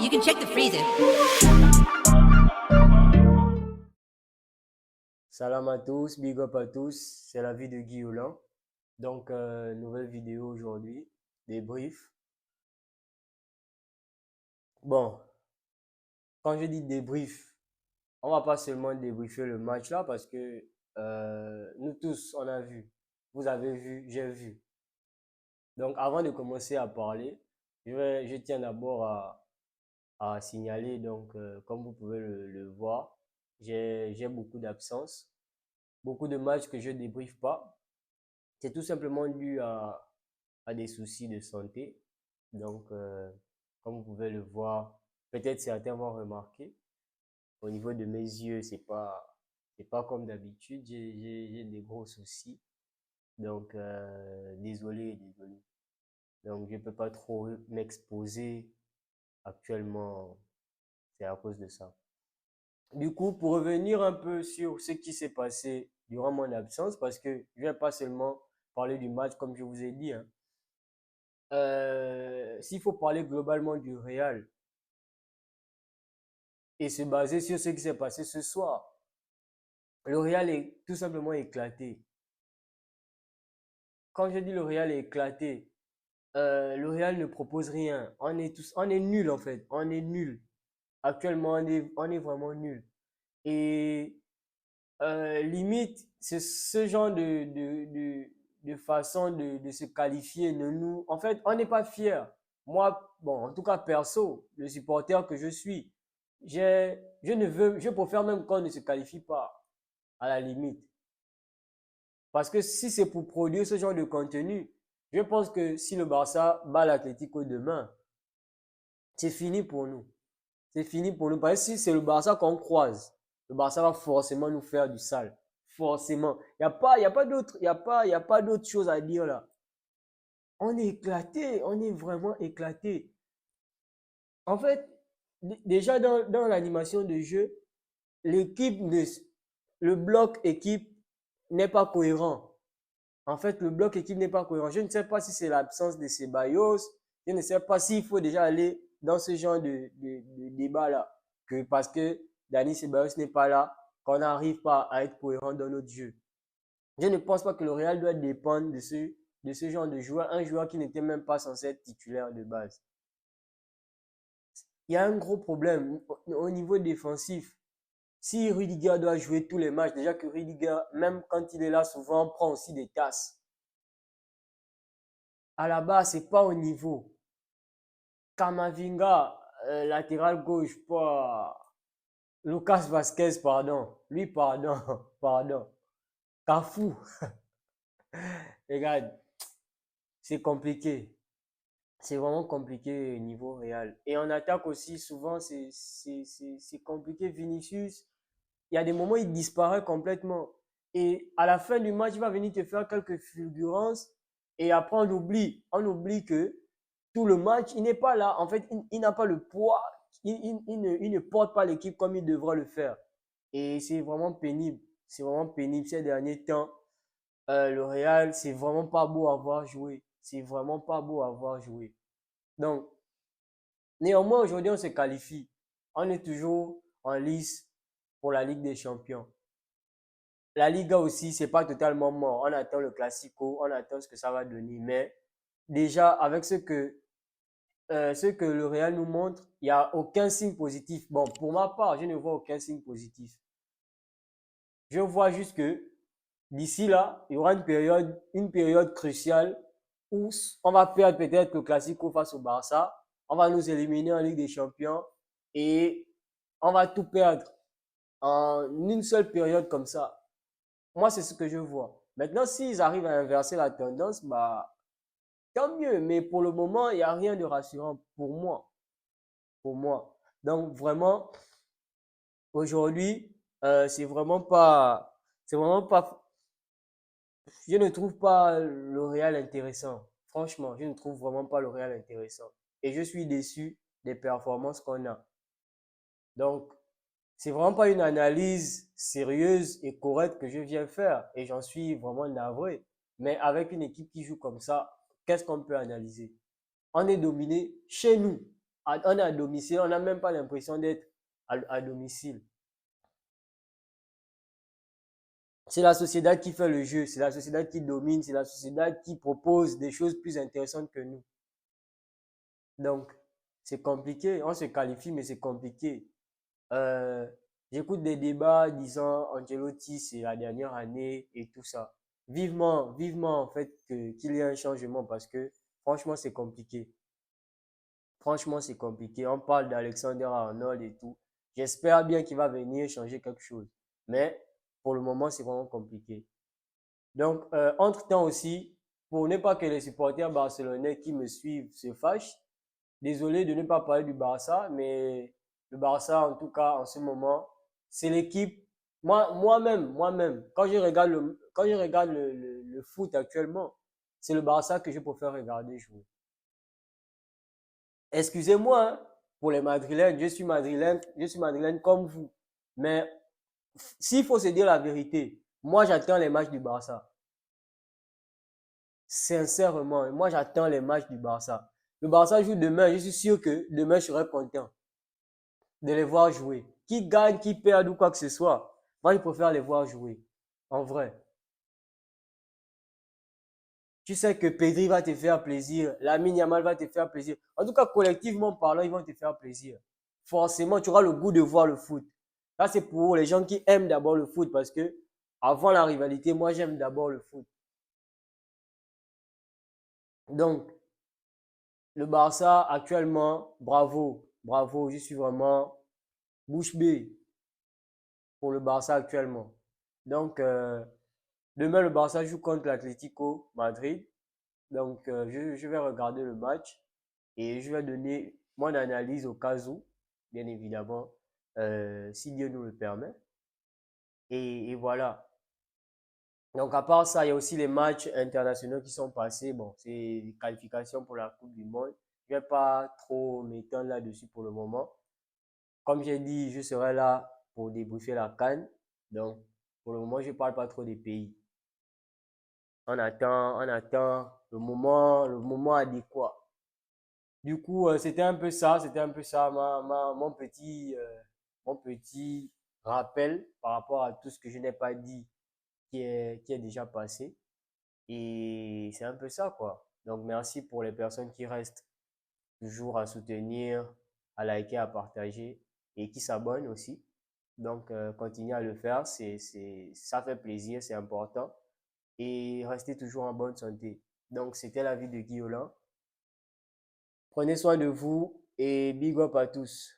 You can check the freezer. Salam à tous, big up à tous, c'est la vie de Guy Hollande. Donc, nouvelle vidéo aujourd'hui, débrief. Bon, quand je dis débrief, on va pas seulement débriefer le match là parce que nous tous, on a vu, vous avez vu, j'ai vu. Donc, avant de commencer à parler, je tiens d'abord à signaler, donc, comme vous pouvez le voir, j'ai beaucoup d'absence, beaucoup de matchs que je débriefe pas. C'est tout simplement dû à des soucis de santé. Donc, comme vous pouvez le voir, peut-être certains vont remarquer, au niveau de mes yeux, c'est pas comme d'habitude. J'ai des gros soucis. Donc, désolé, désolé. Donc, je peux pas trop m'exposer actuellement. C'est à cause de ça. Du coup, pour revenir un peu sur ce qui s'est passé durant mon absence, parce que je vais pas seulement parler du match comme je vous ai dit, hein. S'il faut parler globalement du Real et se baser sur ce qui s'est passé ce soir, le Real est tout simplement éclaté. Quand je dis le Real est éclaté, le Real ne propose rien. On est nul en fait. On est nul. Actuellement, on est vraiment nul. Et limite, c'est ce genre de façon de se qualifier. En fait, on n'est pas fiers. Moi, bon, en tout cas, perso, le supporter que je suis, je préfère même qu'on ne se qualifie pas, à la limite. Parce que si c'est pour produire ce genre de contenu, je pense que si le Barça bat l'Atlético demain, c'est fini pour nous. C'est fini pour nous. Parce que si c'est le Barça qu'on croise, le Barça va forcément nous faire du sale. Forcément. Il y a pas d'autre, il y a pas d'autre chose à dire là. On est éclaté, on est vraiment éclaté. En fait, déjà dans l'animation de jeu, l'équipe, le bloc équipe n'est pas cohérent. En fait, le bloc équipe n'est pas cohérent. Je ne sais pas si c'est l'absence de Ceballos. Je ne sais pas s'il faut déjà aller dans ce genre de débat-là. Que parce que Dani Ceballos n'est pas là, qu'on n'arrive pas à être cohérent dans notre jeu. Je ne pense pas que le Real doit dépendre de ce genre de joueur, un joueur qui n'était même pas censé être titulaire de base. Il y a un gros problème au niveau défensif. Si Rudiger doit jouer tous les matchs, déjà que Rudiger, même quand il est là, souvent prend aussi des tasses. À la base, c'est pas au niveau. Camavinga, latéral gauche, pas. Lucas Vasquez, pardon. Lui, pardon, pardon. Cafu, regarde, c'est compliqué. C'est vraiment compliqué au niveau réel. Et en attaque aussi, souvent, c'est compliqué. Vinicius, il y a des moments, il disparaît complètement. Et à la fin du match, il va venir te faire quelques fulgurances. Et après, on oublie que tout le match, il n'est pas là. En fait, il n'a pas le poids. Il ne porte pas l'équipe comme il devrait le faire. Et c'est vraiment pénible. C'est vraiment pénible ces derniers temps. Le Real, c'est vraiment pas beau à voir jouer. C'est vraiment pas beau à voir jouer. Donc, néanmoins, aujourd'hui, on se qualifie. On est toujours en lice pour la Ligue des Champions. La Liga aussi, c'est pas totalement mort. On attend le Classico, on attend ce que ça va donner. Mais déjà, avec ce que le Real nous montre, il n'y a aucun signe positif. Bon, pour ma part, je ne vois aucun signe positif. Je vois juste que d'ici là, il y aura une période cruciale où on va perdre peut-être le Classico face au Barça. On va nous éliminer en Ligue des Champions et on va tout perdre en une seule période comme ça. Moi, c'est ce que je vois. Maintenant, s'ils arrivent à inverser la tendance, bah, tant mieux. Mais pour le moment, il n'y a rien de rassurant pour moi. Pour moi. Donc, vraiment, aujourd'hui, c'est vraiment pas, je ne trouve pas le Real intéressant. Franchement, je ne trouve vraiment pas le Real intéressant. Et je suis déçu des performances qu'on a. Donc, c'est vraiment pas une analyse sérieuse et correcte que je viens faire. Et j'en suis vraiment navré. Mais avec une équipe qui joue comme ça, qu'est-ce qu'on peut analyser? On est dominé chez nous. On est à domicile, on n'a même pas l'impression d'être à domicile. C'est la société qui fait le jeu, c'est la société qui domine, c'est la société qui propose des choses plus intéressantes que nous. Donc, c'est compliqué. On se qualifie, mais c'est compliqué. Euh, J'écoute des débats disant Ancelotti, c'est la dernière année et tout ça. Vivement, vivement en fait qu'il y ait un changement parce que franchement, c'est compliqué. Franchement, c'est compliqué. On parle d'Alexander Arnold et tout. J'espère bien qu'il va venir changer quelque chose. Mais pour le moment, c'est vraiment compliqué. Donc, entre-temps aussi, pour ne pas que les supporters barcelonais qui me suivent se fâchent, désolé de ne pas parler du Barça, mais le Barça, en tout cas, en ce moment, c'est l'équipe. Moi-même, quand je regarde le foot actuellement, c'est le Barça que je préfère regarder jouer. Excusez-moi hein, pour les Madrilènes, je suis madrilène comme vous. Mais s'il faut se dire la vérité, moi j'attends les matchs du Barça. Sincèrement, moi j'attends les matchs du Barça. Le Barça joue demain, je suis sûr que demain je serai content de les voir jouer. Qui gagne, qui perd ou quoi que ce soit. Moi je préfère les voir jouer. En vrai. Tu sais que Pedri va te faire plaisir, Lamine Yamal va te faire plaisir. En tout cas, collectivement parlant, ils vont te faire plaisir. Forcément, tu auras le goût de voir le foot. Là, c'est pour les gens qui aiment d'abord le foot parce que avant la rivalité, moi, j'aime d'abord le foot. Donc, le Barça, actuellement, bravo, bravo. Je suis vraiment bouche bée pour le Barça actuellement. Donc, demain, le Barça joue contre l'Atlético Madrid. Donc, je vais regarder le match et je vais donner mon analyse au cas où, bien évidemment, si Dieu nous le permet. Et voilà. Donc, à part ça, il y a aussi les matchs internationaux qui sont passés. Bon, c'est les qualifications pour la Coupe du Monde. Je ne vais pas trop m'étendre là-dessus pour le moment. Comme j'ai dit, je serai là pour débriefer la CAN. Donc, pour le moment, je ne parle pas trop des pays. On attend le moment adéquat. Du coup, c'était un peu ça mon petit rappel par rapport à tout ce que je n'ai pas dit qui est déjà passé. Et c'est un peu ça, quoi. Donc, merci pour les personnes qui restent toujours à soutenir, à liker, à partager et qui s'abonnent aussi. Donc, continuez à le faire, ça fait plaisir, c'est important. Et restez toujours en bonne santé. Donc, c'était la vie de Guillaume. Prenez soin de vous et big up à tous.